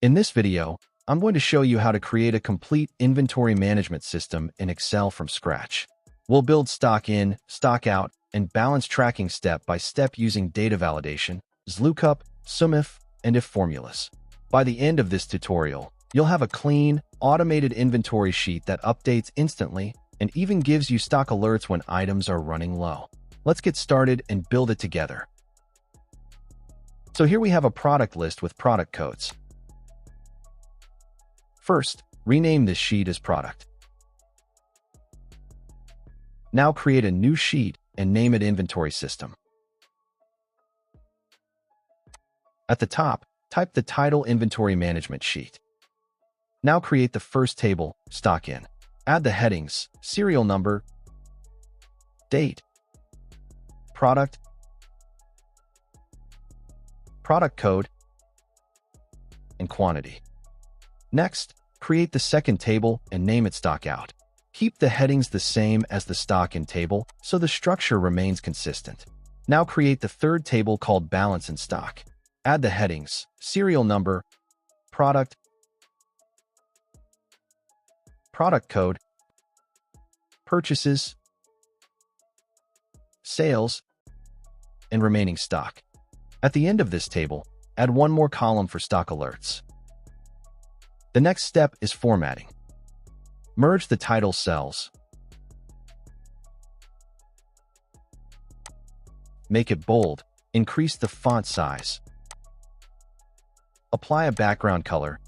In this video, I'm going to show you how to create a complete inventory management system in Excel from scratch. We'll build stock in, stock out, and balance tracking step by step using data validation, XLOOKUP, SUMIF, and if formulas. By the end of this tutorial, you'll have a clean, automated inventory sheet that updates instantly and even gives you stock alerts when items are running low. Let's get started and build it together. So here we have a product list with product codes. First, rename this sheet as Product. Now create a new sheet and name it Inventory System. At the top, type the title Inventory Management Sheet. Now create the first table, Stock In. Add the headings, serial number, date, product, product code, and quantity. Next, create the second table and name it Stock Out. Keep the headings the same as the Stock In table so the structure remains consistent. Now create the third table called Balance in Stock. Add the headings, serial number, product, product code, purchases, sales, and remaining stock. At the end of this table, add one more column for stock alerts. The next step is formatting. Merge the title cells. Make it bold. Increase the font size. Apply a background color.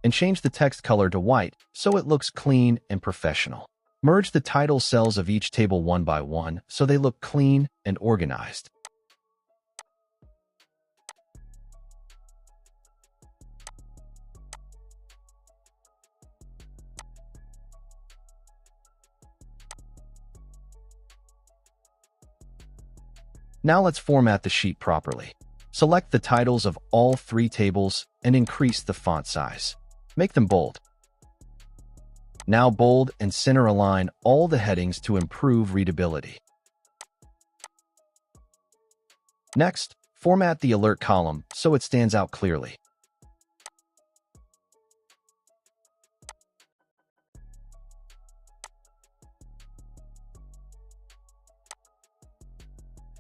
And change the text color to white so it looks clean and professional. Merge the title cells of each table one by one so they look clean and organized. Now let's format the sheet properly. Select the titles of all three tables and increase the font size. Make them bold. Now bold and center align all the headings to improve readability. Next, format the alert column so it stands out clearly.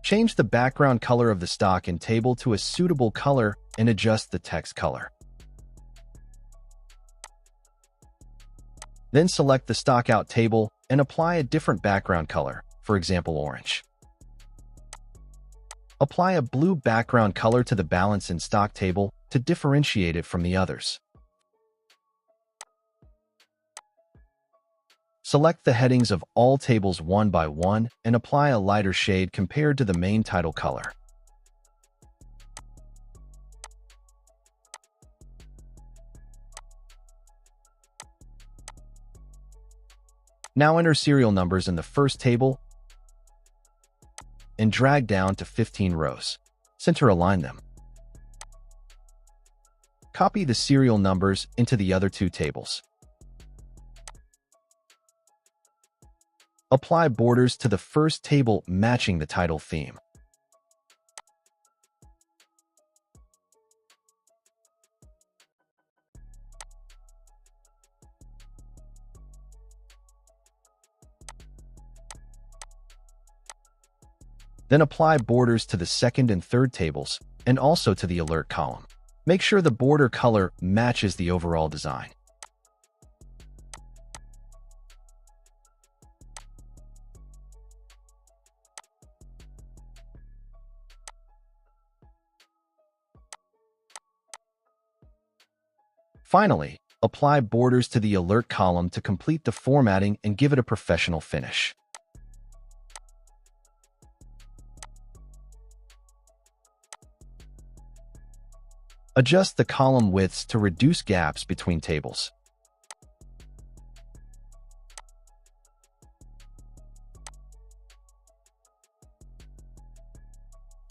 Change the background color of the stock in table to a suitable color and adjust the text color. Then select the stock out table and apply a different background color, for example orange. Apply a blue background color to the balance in stock table to differentiate it from the others. Select the headings of all tables one by one and apply a lighter shade compared to the main title color. Now enter serial numbers in the first table and drag down to 15 rows. Center align them. Copy the serial numbers into the other two tables. Apply borders to the first table matching the title theme. Then apply borders to the second and third tables and also to the alert column. Make sure the border color matches the overall design. Finally, apply borders to the alert column to complete the formatting and give it a professional finish. Adjust the column widths to reduce gaps between tables.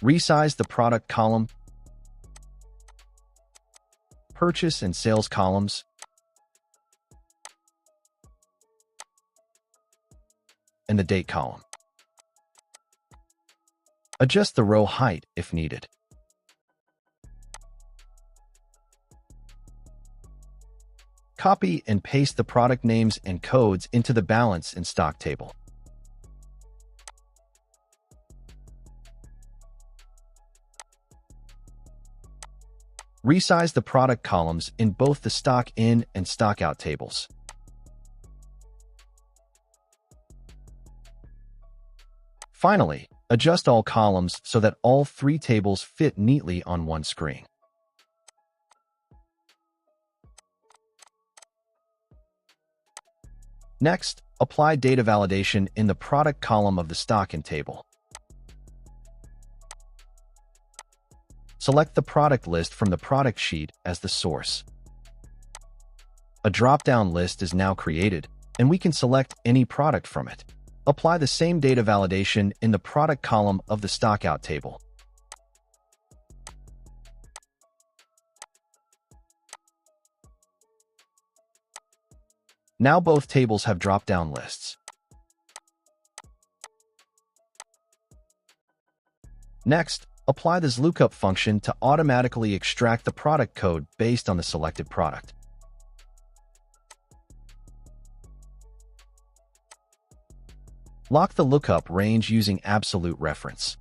Resize the product column, purchase and sales columns, and the date column. Adjust the row height if needed. Copy and paste the product names and codes into the balance in stock table. Resize the product columns in both the stock in and stock out tables. Finally, adjust all columns so that all three tables fit neatly on one screen. Next, apply data validation in the product column of the stock in table. Select the product list from the product sheet as the source. A drop-down list is now created, and we can select any product from it. Apply the same data validation in the product column of the stockout table. Now both tables have drop-down lists. Next, apply the lookup function to automatically extract the product code based on the selected product. Lock the lookup range using absolute reference.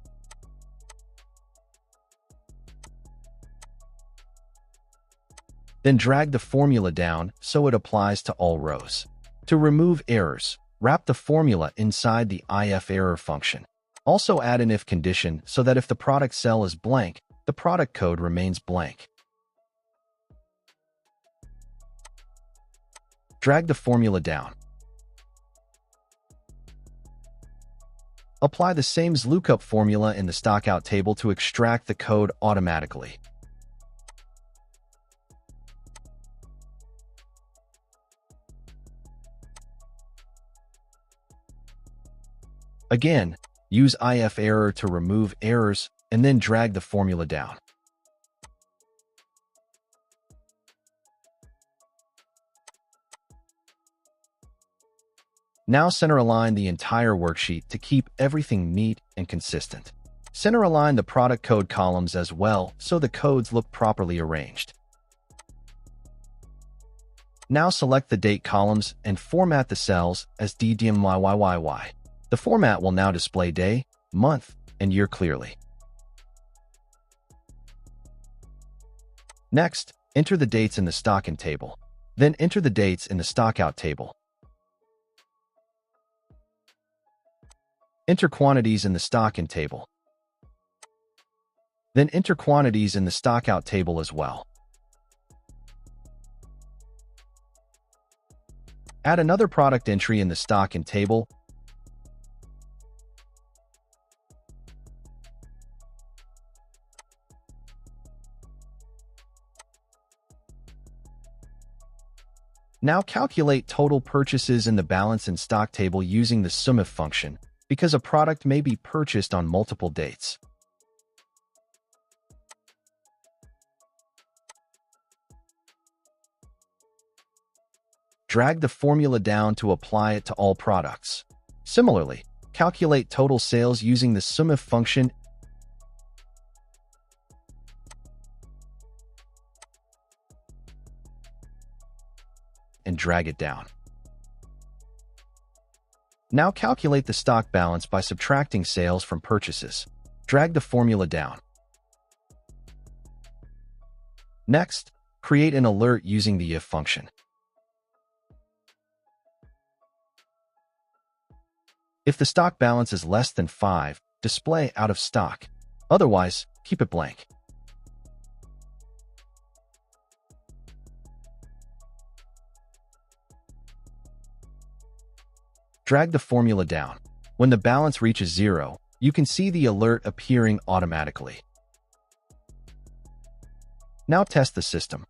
Then drag the formula down so it applies to all rows. To remove errors, wrap the formula inside the if error function. Also add an if condition so that if the product cell is blank, the product code remains blank. Drag the formula down. Apply the same lookup formula in the stockout table to extract the code automatically. Again, use if error to remove errors and then drag the formula down. Now center align the entire worksheet to keep everything neat and consistent. Center align the product code columns as well so the codes look properly arranged. Now select the date columns and format the cells as DDMYYYY. The format will now display day, month, and year clearly. Next, enter the dates in the stock in table. Then enter the dates in the stockout table. Enter quantities in the stock in table. Then enter quantities in the stockout table as well. Add another product entry in the stock in table. Now calculate total purchases in the balance in stock table using the SUMIF function, because a product may be purchased on multiple dates. Drag the formula down to apply it to all products. Similarly, calculate total sales using the SUMIF function and drag it down. Now calculate the stock balance by subtracting sales from purchases. Drag the formula down. Next, create an alert using the if function. If the stock balance is less than 5, display out of stock. Otherwise, keep it blank. Drag the formula down. When the balance reaches 0, you can see the alert appearing automatically. Now test the system.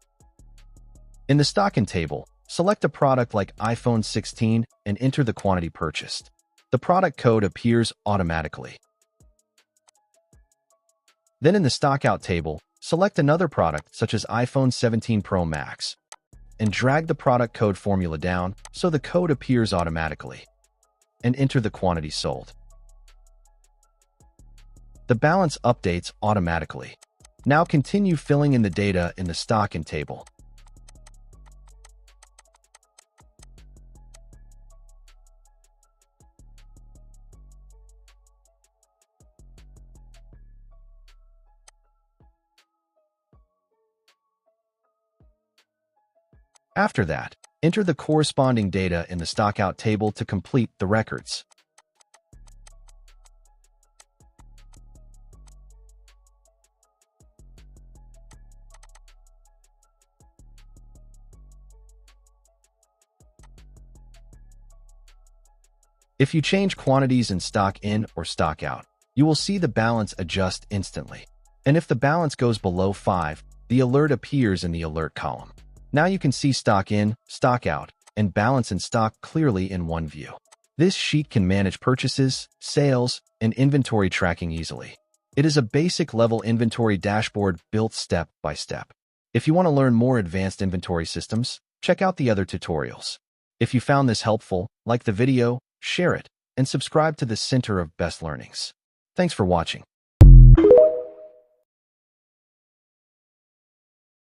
In the stock in table, select a product like iPhone 16 and enter the quantity purchased. The product code appears automatically. Then in the stockout table, select another product such as iPhone 17 Pro Max and drag the product code formula down so the code appears automatically. And enter the quantity sold. The balance updates automatically. Now continue filling in the data in the stock in table. After that, enter the corresponding data in the stockout table to complete the records. If you change quantities in stock in or stock out, you will see the balance adjust instantly. And if the balance goes below 5, the alert appears in the alert column. Now you can see stock in, stock out, and balance in stock clearly in one view. This sheet can manage purchases, sales, and inventory tracking easily. It is a basic level inventory dashboard built step by step. If you want to learn more advanced inventory systems, check out the other tutorials. If you found this helpful, like the video, share it, and subscribe to the Center of Best Learnings. Thanks for watching.